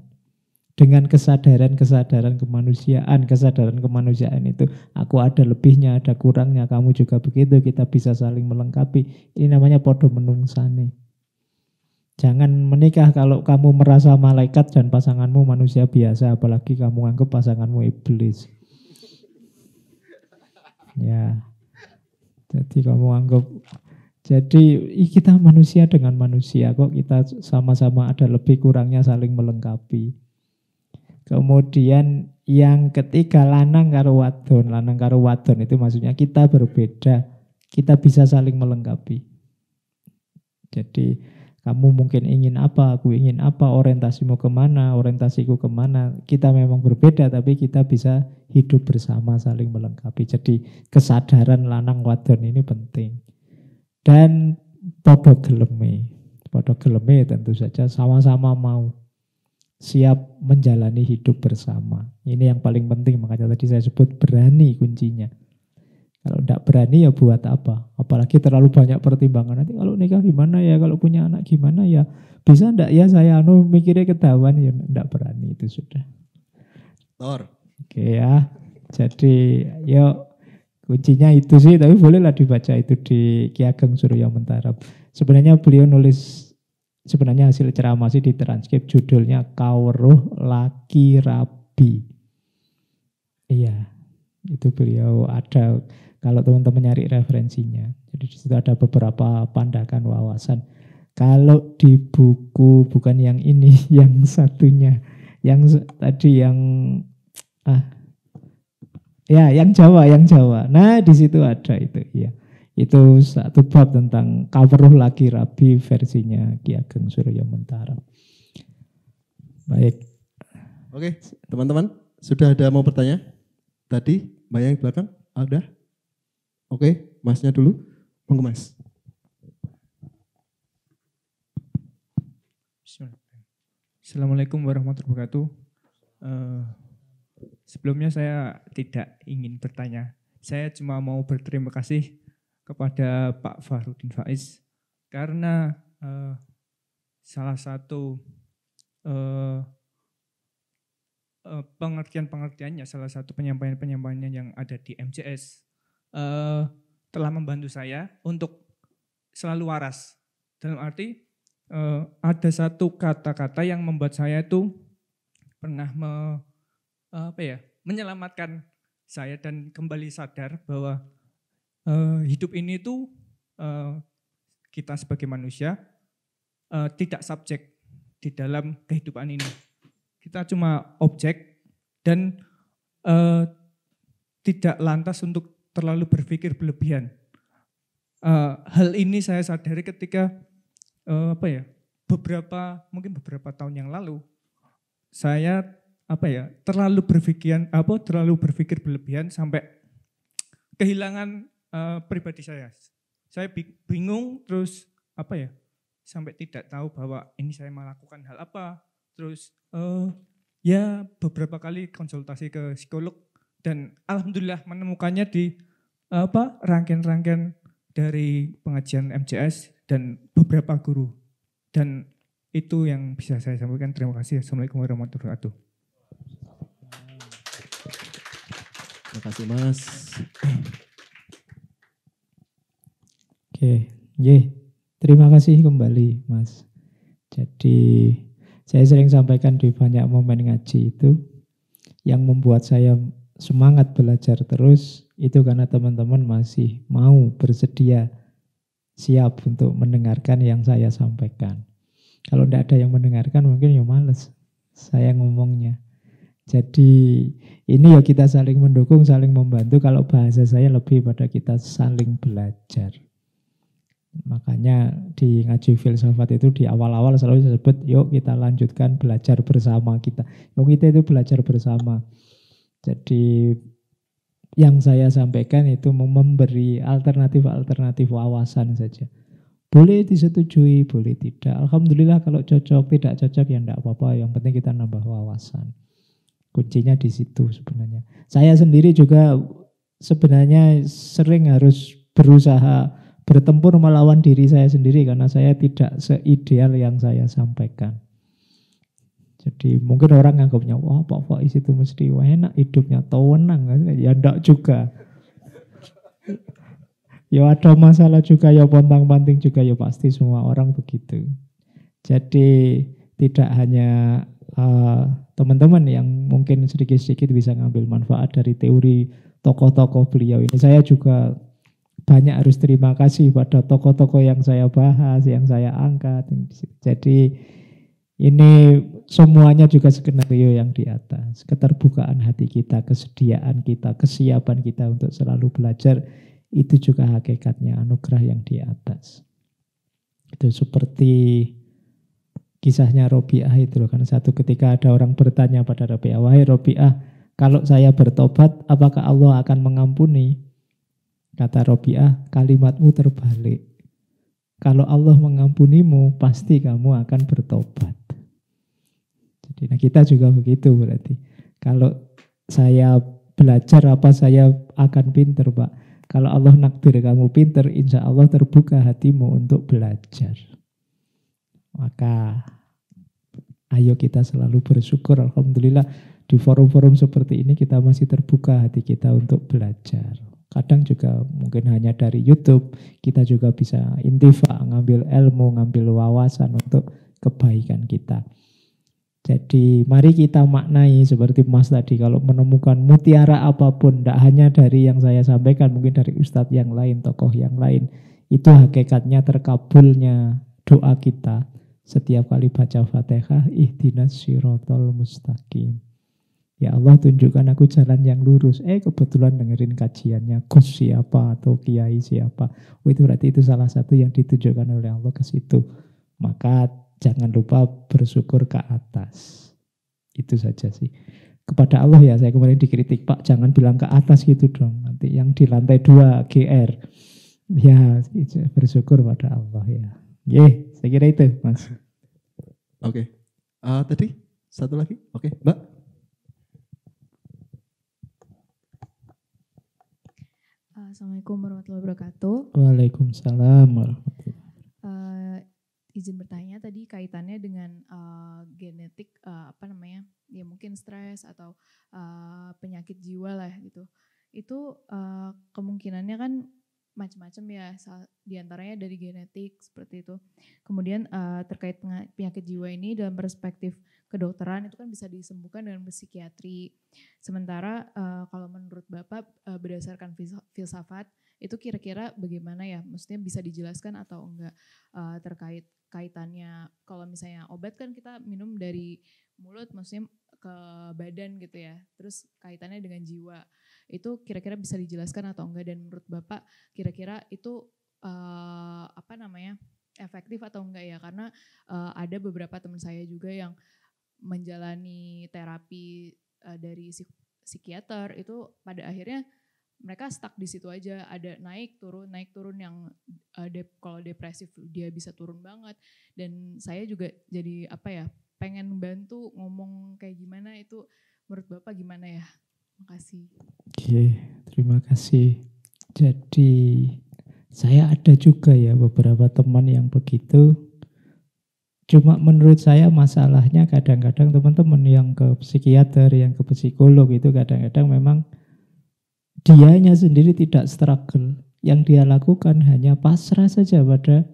Dengan kesadaran-kesadaran kemanusiaan. Kesadaran kemanusiaan itu aku ada lebihnya, ada kurangnya, kamu juga begitu, kita bisa saling melengkapi. Ini namanya podo menungsane. Jangan menikah kalau kamu merasa malaikat dan pasanganmu manusia biasa, apalagi kamu anggap pasanganmu iblis. Ya. Jadi kamu anggap, jadi kita manusia dengan manusia kok, kita sama-sama ada lebih kurangnya, saling melengkapi. Kemudian yang ketiga lanang karo wadon. Lanang karo wadon itu maksudnya kita berbeda, kita bisa saling melengkapi. Jadi kamu mungkin ingin apa, aku ingin apa, orientasimu kemana, orientasiku kemana. Kita memang berbeda tapi kita bisa hidup bersama saling melengkapi. Jadi kesadaran lanang wadon ini penting. Dan podo geleme. Podo geleme tentu saja sama-sama mau siap menjalani hidup bersama. Ini yang paling penting, makanya tadi saya sebut berani kuncinya. Kalau tidak berani ya buat apa? Apalagi terlalu banyak pertimbangan. Nanti kalau nikah gimana ya, kalau punya anak gimana ya, bisa enggak ya saya mikirnya ketahuan, ya enggak berani, itu sudah. Oke ya, jadi yuk kuncinya itu sih, tapi bolehlah dibaca itu di Ki Ageng Surya Mentaram. Sebenarnya beliau nulis, sebenarnya hasil ceramah sih di transkrip, judulnya Kawruh Laki Rabi. Iya, itu beliau ada, kalau teman-teman nyari referensinya. Jadi di situ ada beberapa pandangan wawasan. Kalau di buku, bukan yang ini, yang satunya, yang tadi yang yang Jawa. Nah, di situ ada itu, ya. Itu satu bab tentang Kawruh Laki Rabi versinya Ki Ageng Surya Mentaram. Baik. Oke, teman-teman, sudah ada mau bertanya? Tadi, Mbak yang belakang, ada? Oke, Masnya dulu. Monggo Mas. Assalamualaikum warahmatullahi wabarakatuh. Sebelumnya saya tidak ingin bertanya. Saya cuma mau berterima kasih kepada Pak Fahrudin Faiz karena salah satu pengertiannya, salah satu penyampaiannya yang ada di MCS telah membantu saya untuk selalu waras. Dalam arti ada satu kata-kata yang membuat saya itu pernah menyelamatkan saya dan kembali sadar bahwa hidup ini tuh kita sebagai manusia tidak subjek di dalam kehidupan ini. Kita cuma objek dan tidak lantas untuk terlalu berpikir berlebihan. Hal ini saya sadari ketika beberapa tahun yang lalu saya terlalu berpikir berlebihan sampai kehilangan pribadi saya. Saya bingung terus sampai tidak tahu bahwa ini saya melakukan hal apa. Terus beberapa kali konsultasi ke psikolog dan alhamdulillah menemukannya di rangkaian-rangkaian dari pengajian MCS dan beberapa guru. Dan itu yang bisa saya sampaikan. Terima kasih. Assalamualaikum warahmatullahi wabarakatuh. Terima kasih Mas. Oke, terima kasih kembali Mas. Jadi saya sering sampaikan di banyak momen ngaji itu yang membuat saya semangat belajar terus itu karena teman-teman masih mau bersedia siap untuk mendengarkan yang saya sampaikan. Kalau tidak ada yang mendengarkan mungkin ya males saya ngomongnya. Jadi ini ya kita saling mendukung, saling membantu. Kalau bahasa saya lebih pada kita saling belajar. Makanya di ngaji filsafat itu di awal-awal selalu saya sebut yuk kita lanjutkan belajar bersama kita. Yuk kita itu belajar bersama. Jadi yang saya sampaikan itu memberi alternatif-alternatif wawasan saja. Boleh disetujui, boleh tidak. Alhamdulillah kalau cocok, tidak cocok ya enggak apa-apa. Yang penting kita nambah wawasan. Kuncinya di situ sebenarnya. Saya sendiri juga sebenarnya sering harus berusaha bertempur melawan diri saya sendiri karena saya tidak seideal yang saya sampaikan. Jadi mungkin orang anggapnya, wah Pak Faiz itu mesti enak hidupnya, tenang. Ya enggak juga. Ya ada masalah juga, ya pontang-panting juga, ya pasti semua orang begitu. Jadi tidak hanya teman-teman yang mungkin sedikit-sedikit bisa ngambil manfaat dari teori tokoh-tokoh beliau ini. Saya juga banyak harus terima kasih pada tokoh-tokoh yang saya bahas, yang saya angkat. Jadi ini semuanya juga skenario yang di atas. Keterbukaan hati kita, kesediaan kita, kesiapan kita untuk selalu belajar, itu juga hakikatnya anugerah yang di atas. Itu seperti kisahnya Robiah itu loh. Karena satu ketika ada orang bertanya pada Robiah, wahai Robiah, kalau saya bertobat, apakah Allah akan mengampuni? Kata Robiah, kalimatmu terbalik. Kalau Allah mengampunimu, pasti kamu akan bertobat. Jadi nah kita juga begitu berarti. Kalau saya belajar apa saya akan pinter Pak. Kalau Allah nakdir kamu pinter, insya Allah terbuka hatimu untuk belajar. Maka ayo kita selalu bersyukur. Alhamdulillah di forum-forum seperti ini kita masih terbuka hati kita untuk belajar. Kadang juga mungkin hanya dari YouTube kita juga bisa intifa, ngambil ilmu, ngambil wawasan untuk kebaikan kita. Jadi mari kita maknai seperti Mas tadi, kalau menemukan mutiara apapun, tidak hanya dari yang saya sampaikan, mungkin dari ustadz yang lain, tokoh yang lain, itu hakikatnya terkabulnya doa kita setiap kali baca Fatihah, ihdinas sirotol mustaqim. Ya Allah tunjukkan aku jalan yang lurus. Kebetulan dengerin kajiannya Gus siapa atau Kiai siapa. Itu berarti itu salah satu yang ditunjukkan oleh Allah ke situ. Maka jangan lupa bersyukur ke atas. Itu saja sih. Kepada Allah ya, saya kemarin dikritik, Pak jangan bilang ke atas gitu dong. Nanti yang di lantai 2 GR. Ya bersyukur pada Allah ya. Saya kira itu Mas. Oke. Tadi satu lagi. Oke, Mbak. Assalamualaikum warahmatullahi wabarakatuh. Waalaikumsalam warahmatullahi wabarakatuh. Izin bertanya tadi kaitannya dengan genetik ya mungkin stres atau penyakit jiwa lah gitu. Itu kemungkinannya kan macam-macam ya, diantaranya dari genetik seperti itu. Kemudian terkait penyakit jiwa ini dalam perspektif kedokteran itu kan bisa disembuhkan dengan psikiatri. Sementara kalau menurut Bapak berdasarkan filsafat itu kira-kira bagaimana ya? Maksudnya bisa dijelaskan atau enggak terkait kaitannya, kalau misalnya obat kan kita minum dari mulut maksudnya ke badan gitu ya. Terus kaitannya dengan jiwa. Itu kira-kira bisa dijelaskan atau enggak, dan menurut Bapak kira-kira itu efektif atau enggak ya? Karena ada beberapa teman saya juga yang menjalani terapi dari psikiater itu pada akhirnya mereka stuck di situ aja, ada naik turun yang kalau depresif dia bisa turun banget, dan saya juga jadi pengen bantu ngomong kayak gimana, itu menurut Bapak gimana ya? Makasih. Oke, terima kasih. Jadi saya ada juga ya beberapa teman yang begitu. Cuma menurut saya masalahnya kadang-kadang teman-teman yang ke psikiater, yang ke psikolog itu kadang-kadang memang dianya sendiri tidak struggle. Yang dia lakukan hanya pasrah saja pada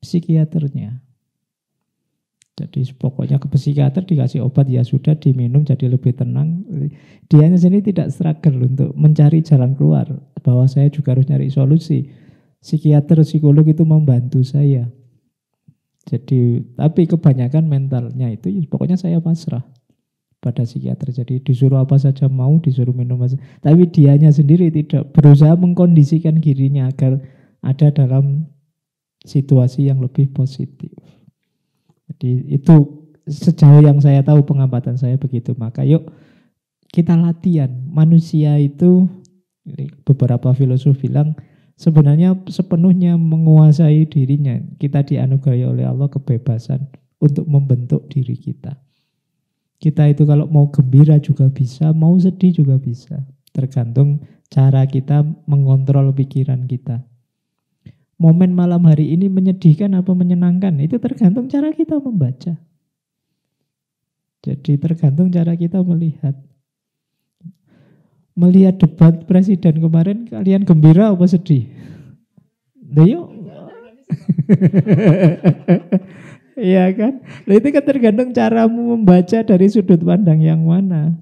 psikiaternya. Jadi pokoknya ke psikiater dikasih obat ya sudah, diminum jadi lebih tenang. Dianya sendiri tidak struggle untuk mencari jalan keluar. Bahwa saya juga harus nyari solusi. Psikiater, psikolog itu membantu saya. Jadi tapi kebanyakan mentalnya itu pokoknya saya pasrah pada psikiater. Jadi disuruh apa saja mau, disuruh minum apa saja. Tapi dianya sendiri tidak berusaha mengkondisikan dirinya agar ada dalam situasi yang lebih positif. Jadi itu sejauh yang saya tahu pengamatan saya begitu. Maka yuk kita latihan. Manusia itu, beberapa filosof bilang sebenarnya sepenuhnya menguasai dirinya. Kita dianugerahi oleh Allah kebebasan untuk membentuk diri kita. Kita itu kalau mau gembira juga bisa, mau sedih juga bisa. Tergantung cara kita mengontrol pikiran kita. Momen malam hari ini menyedihkan apa menyenangkan, itu tergantung cara kita membaca. Jadi tergantung cara kita melihat. Melihat debat presiden kemarin, kalian gembira apa sedih? Yuk. Iya kan? Itu kan tergantung caramu membaca dari sudut pandang yang mana.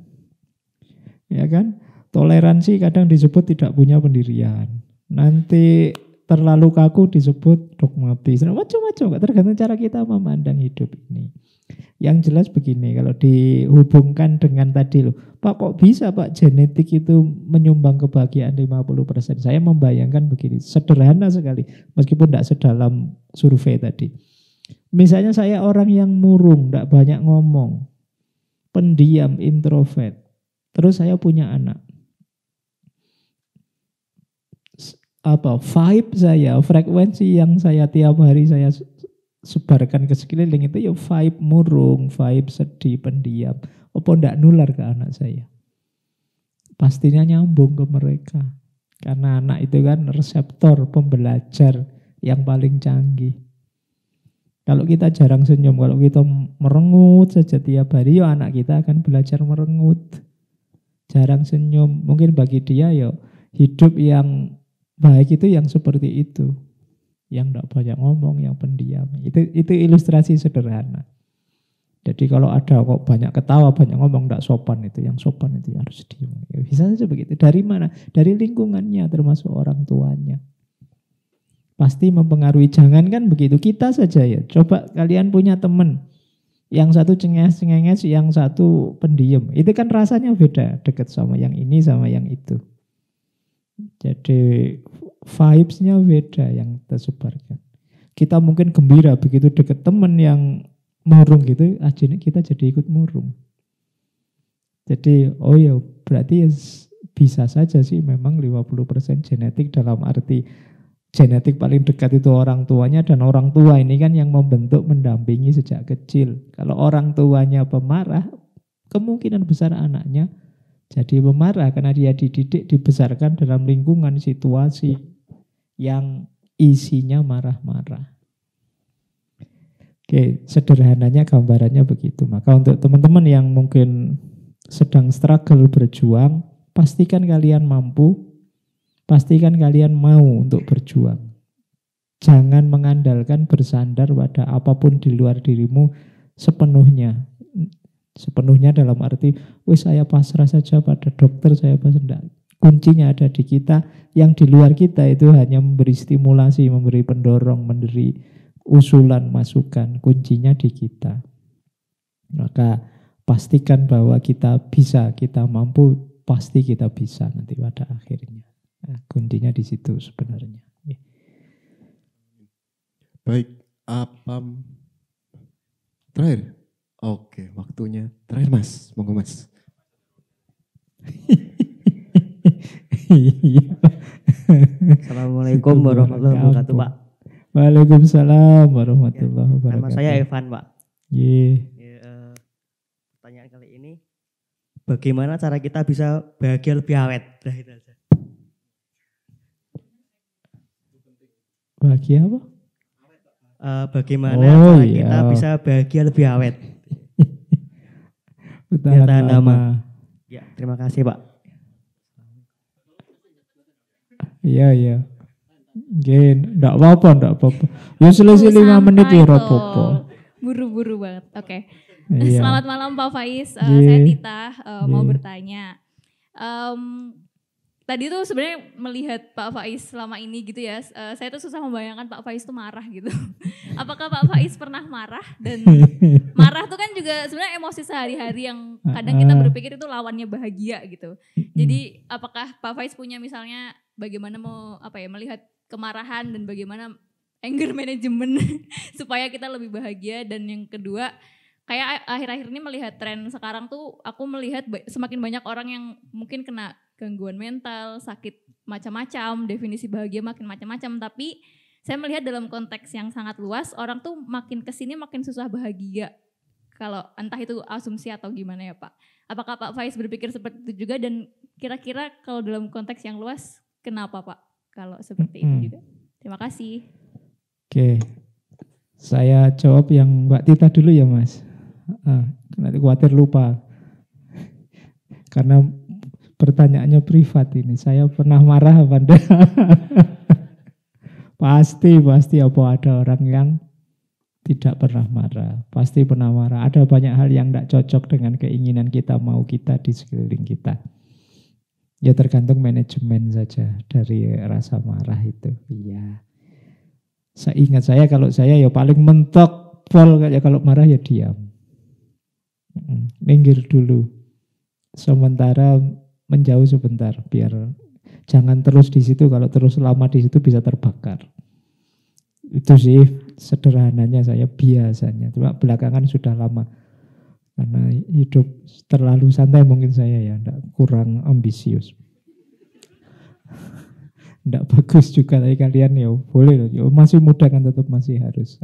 Ya kan? Toleransi kadang disebut tidak punya pendirian. Nanti terlalu kaku disebut dogmatis. Macam-macam, tergantung cara kita memandang hidup ini. Yang jelas begini, kalau dihubungkan dengan tadi loh, Pak kok bisa Pak genetik itu menyumbang kebahagiaan 50%? Saya membayangkan begini, sederhana sekali, meskipun tidak sedalam survei tadi. Misalnya saya orang yang murung, tidak banyak ngomong, pendiam, introvert, terus saya punya anak. Vibe saya, frekuensi yang saya tiap hari saya sebarkan ke sekeliling itu ya vibe murung, vibe sedih, pendiam. Apa ndak nular ke anak saya? Pastinya nyambung ke mereka. Karena anak itu kan reseptor pembelajar yang paling canggih. Kalau kita jarang senyum, kalau kita merengut saja tiap hari, ya anak kita akan belajar merengut. Jarang senyum, mungkin bagi dia ya hidup yang baik itu yang seperti itu, yang tidak banyak ngomong, yang pendiam. Itu ilustrasi sederhana. Jadi kalau ada kok banyak ketawa, banyak ngomong, tidak sopan itu. Yang sopan itu harus diam. Ya, bisa saja begitu. Dari mana? Dari lingkungannya, termasuk orang tuanya. Pasti mempengaruhi. Jangankan begitu, kita saja ya. Coba kalian punya teman, yang satu cengenges, yang satu pendiam. Itu kan rasanya beda, dekat sama yang ini sama yang itu. Jadi vibes-nya beda yang tersebarkan. Kita mungkin gembira begitu dekat teman yang murung gitu, kita jadi ikut murung. Jadi oh ya berarti bisa saja sih memang 50% genetik, dalam arti genetik paling dekat itu orang tuanya, dan orang tua ini kan yang membentuk, mendampingi sejak kecil. Kalau orang tuanya pemarah, kemungkinan besar anaknya jadi pemarah karena dia dididik, dibesarkan dalam lingkungan situasi yang isinya marah-marah. Oke, sederhananya gambarannya begitu. Maka untuk teman-teman yang mungkin sedang struggle berjuang, pastikan kalian mampu pastikan kalian mau untuk berjuang. Jangan mengandalkan bersandar pada apapun di luar dirimu sepenuhnya. Sepenuhnya dalam arti, wis saya pasrah saja pada dokter, saya pasrah. Enggak. Kuncinya ada di kita, yang di luar kita itu hanya memberi stimulasi, memberi pendorong, memberi usulan, masukan. Kuncinya di kita. Maka pastikan bahwa kita bisa, kita mampu, pasti kita bisa nanti pada akhirnya. Nah, kuncinya di situ sebenarnya. Baik, terakhir. Oke, waktunya terakhir Mas, monggo Mas. Assalamualaikum warahmatullahi wabarakatuh, Pak. Waalaikumsalam warahmatullahi wabarakatuh. Nama saya Evan, Pak. Pertanyaan kali ini, bagaimana cara kita bisa bahagia lebih awet? Nah, itu aja. Bahagia apa? Bagaimana cara kita bisa bahagia lebih awet? Bertahan lama. Ya, terima kasih, Pak. Iya. Enggak apa-apa. Ya selesai 5 menit ya apa-apa. Buru-buru banget. Oke. Iya. Selamat malam Pak Faiz. Saya Tita mau bertanya. Tadi tuh sebenarnya melihat Pak Faiz selama ini gitu ya, saya tuh susah membayangkan Pak Faiz tuh marah gitu. Apakah Pak Faiz pernah marah? Dan marah tuh kan juga sebenarnya emosi sehari-hari yang kadang kita berpikir itu lawannya bahagia gitu. Jadi apakah Pak Faiz punya misalnya bagaimana melihat kemarahan dan bagaimana anger management supaya kita lebih bahagia? Dan yang kedua, kayak akhir-akhir ini melihat tren sekarang tuh aku melihat semakin banyak orang yang mungkin kena gangguan mental, sakit macam-macam, definisi bahagia makin macam-macam. Tapi saya melihat dalam konteks yang sangat luas, orang tuh makin kesini makin susah bahagia. Kalau entah itu asumsi atau gimana ya Pak. Apakah Pak Faiz berpikir seperti itu juga, dan kira-kira kalau dalam konteks yang luas, kenapa Pak kalau seperti itu juga? Terima kasih. Oke, saya jawab yang Mbak Tita dulu ya Mas. Nanti khawatir lupa. Karena pertanyaannya privat ini. Saya pernah marah apa enggak? Pasti apa ada orang yang tidak pernah marah. Pasti pernah marah. Ada banyak hal yang tidak cocok dengan keinginan kita, mau kita di sekeliling kita. Ya tergantung manajemen saja dari rasa marah itu. Iya. Seingat saya, kalau saya ya paling mentok pol, kalau marah ya diam. Minggir dulu. Sementara menjauh sebentar, biar jangan terus di situ. Kalau terus lama di situ bisa terbakar. Itu sih sederhananya saya biasanya. Cuma belakangan sudah lama karena hidup terlalu santai mungkin saya ya, kurang ambisius. Enggak bagus juga, tapi kalian ya boleh, masih muda kan, tetap masih harus.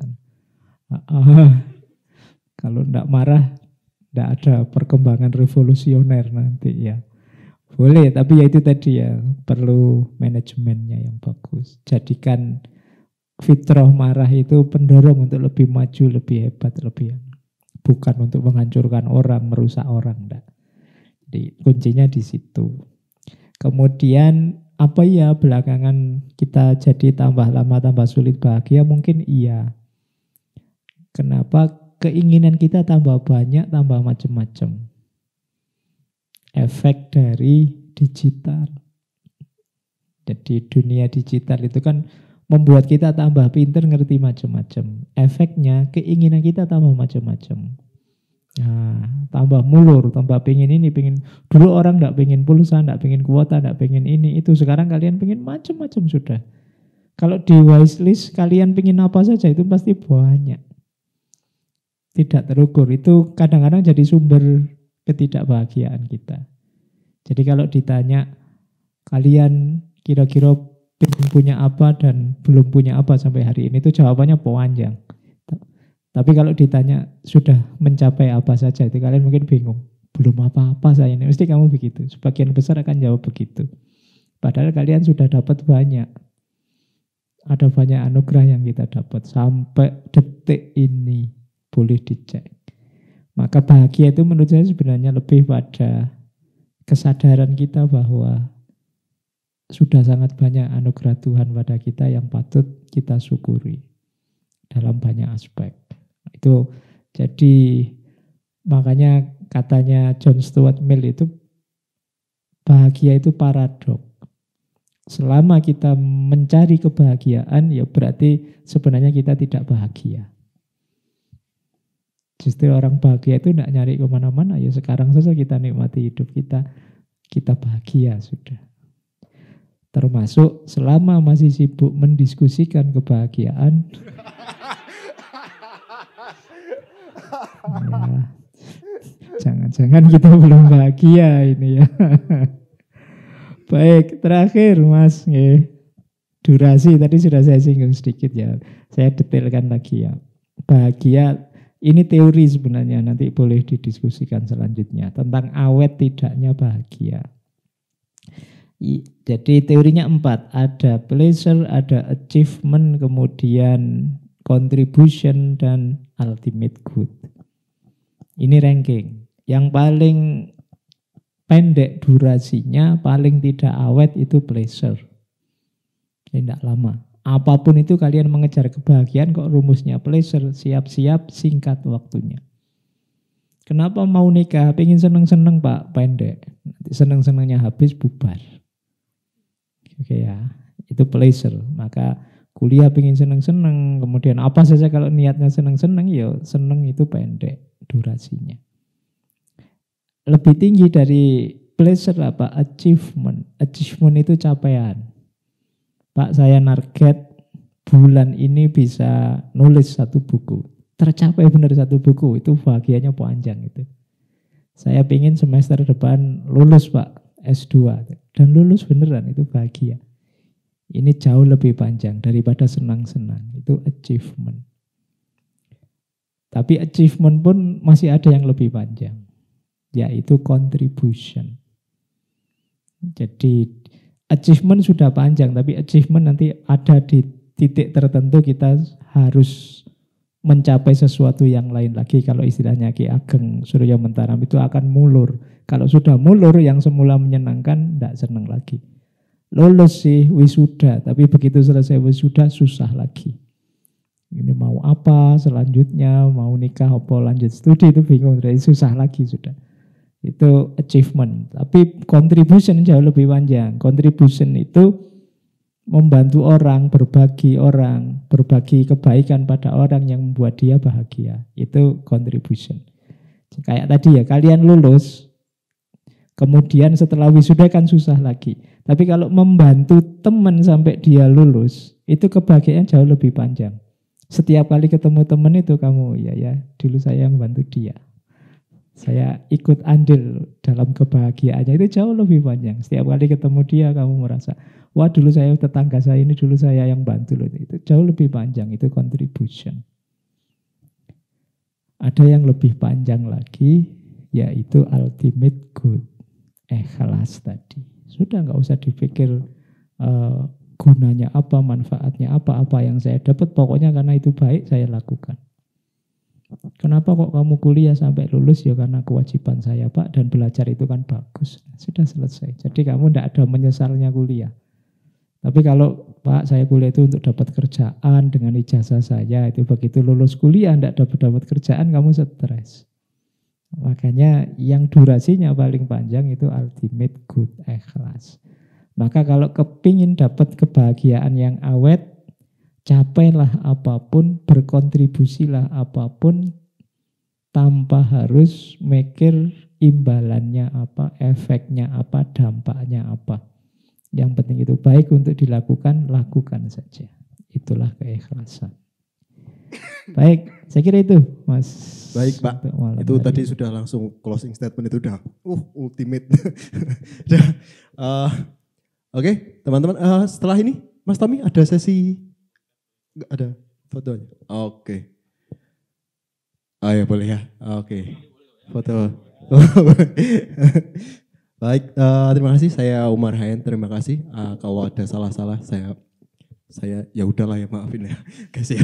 Kalau enggak marah, enggak ada perkembangan revolusioner nanti ya. Boleh, tapi ya itu tadi ya, perlu manajemennya yang bagus. Jadikan fitrah marah itu pendorong untuk lebih maju, lebih hebat, bukan untuk menghancurkan orang, merusak orang, enggak. Jadi kuncinya di situ. Kemudian apa ya, belakangan kita jadi tambah lama tambah sulit bahagia? Mungkin iya. Kenapa? Keinginan kita tambah banyak, tambah macam-macam. Efek dari digital. Jadi dunia digital itu kan membuat kita tambah pinter, ngerti macam-macam. Efeknya keinginan kita tambah macam-macam. Nah, tambah mulur, tambah pengen ini, pengen. Dulu orang enggak pengen pulsa, enggak pengen kuota, enggak pengen ini itu. Sekarang kalian pengen macam-macam sudah. Kalau di wishlist kalian pengen apa saja itu pasti banyak. Tidak terukur. Itu kadang-kadang jadi sumber ketidakbahagiaan kita. Jadi kalau ditanya kalian kira-kira punya apa dan belum punya apa sampai hari ini, itu jawabannya panjang. Tapi kalau ditanya sudah mencapai apa saja, itu kalian mungkin bingung. Belum apa-apa saya ini. Mesti kamu begitu. Sebagian besar akan jawab begitu. Padahal kalian sudah dapat banyak. Ada banyak anugerah yang kita dapat. Sampai detik ini boleh dicek. Maka bahagia itu menurut saya sebenarnya lebih pada kesadaran kita bahwa sudah sangat banyak anugerah Tuhan pada kita yang patut kita syukuri dalam banyak aspek. Itu jadi makanya katanya John Stuart Mill itu bahagia itu paradok. Selama kita mencari kebahagiaan, ya berarti sebenarnya kita tidak bahagia. Justru orang bahagia itu tidak nyari kemana-mana, ya sekarang saja kita nikmati hidup kita, kita bahagia sudah. Termasuk selama masih sibuk mendiskusikan kebahagiaan, ya, jangan-jangan kita belum bahagia ini ya. Baik, terakhir Mas, durasi tadi sudah saya singgung sedikit ya. Saya detailkan lagi ya. Bahagia ini teori sebenarnya, nanti boleh didiskusikan selanjutnya tentang awet tidaknya bahagia. Jadi teorinya 4, ada pleasure, ada achievement, kemudian contribution, dan ultimate good. Ini ranking. Yang paling pendek durasinya, paling tidak awet itu pleasure. Tidak lama. Apapun itu kalian mengejar kebahagiaan kok rumusnya pleasure, siap-siap singkat waktunya. Kenapa mau nikah? Pengen seneng-seneng Pak, pendek. Nanti seneng-senengnya habis bubar. Oke ya, itu pleasure. Maka kuliah pengen seneng-seneng, kemudian apa saja kalau niatnya seneng-seneng, ya seneng itu pendek durasinya. Lebih tinggi dari pleasure apa? Achievement. Achievement itu capaian. Pak, saya target bulan ini bisa nulis 1 buku. Tercapai benar 1 buku, itu bahagianya panjang itu. Saya pingin semester depan lulus Pak, S2. Dan lulus beneran, itu bahagia. Ini jauh lebih panjang daripada senang-senang. Itu achievement. Tapi achievement pun masih ada yang lebih panjang, yaitu contribution. Jadi achievement sudah panjang, tapi achievement nanti ada di titik tertentu kita harus mencapai sesuatu yang lain lagi. Kalau istilahnya Ki Ageng Surya Mentaram itu akan mulur. Kalau sudah mulur yang semula menyenangkan tidak senang lagi. Lulus sih wisuda, tapi begitu selesai wisuda susah lagi. Ini mau apa selanjutnya, mau nikah apa lanjut studi, itu bingung, susah lagi sudah. Itu achievement. Tapi contribution jauh lebih panjang. Contribution itu membantu orang, berbagi kebaikan pada orang yang membuat dia bahagia. Itu contribution. Kayak tadi ya, kalian lulus, kemudian setelah wisuda kan susah lagi. Tapi kalau membantu teman sampai dia lulus, itu kebahagiaan jauh lebih panjang. Setiap kali ketemu teman itu kamu, ya dulu saya membantu dia. Saya ikut andil dalam kebahagiaannya, itu jauh lebih panjang. Setiap kali ketemu dia kamu merasa, wah dulu saya tetangga saya ini, dulu saya yang bantu loh. Itu jauh lebih panjang, itu contribution. Ada yang lebih panjang lagi, yaitu ultimate good, ikhlas tadi. Sudah nggak usah dipikir gunanya apa, manfaatnya apa yang saya dapat, pokoknya karena itu baik saya lakukan. Kenapa kok kamu kuliah sampai lulus? Ya karena kewajiban saya Pak, dan belajar itu kan bagus. Sudah selesai. Jadi kamu tidak ada menyesalnya kuliah. Tapi kalau Pak saya kuliah itu untuk dapat kerjaan dengan ijazah saya, itu begitu lulus kuliah tidak dapat kerjaan kamu stres. Makanya yang durasinya paling panjang itu ultimate good, ikhlas. Maka kalau kepingin dapat kebahagiaan yang awet, capailah apapun, berkontribusilah apapun, tanpa harus mikir imbalannya apa, efeknya apa, dampaknya apa. Yang penting itu baik untuk dilakukan, lakukan saja. Itulah keikhlasan. Baik, saya kira itu Mas. Baik Pak, itu tadi sudah langsung closing statement, itu udah ultimate. Oke, teman-teman, setelah ini Mas Tommy ada sesi, nggak ada fotonya? Oke. Oh ya boleh ya, oke. Foto. Baik, terima kasih. Saya Umar Hayan, terima kasih. Kalau ada salah-salah saya ya udahlah ya, maafin ya guys ya.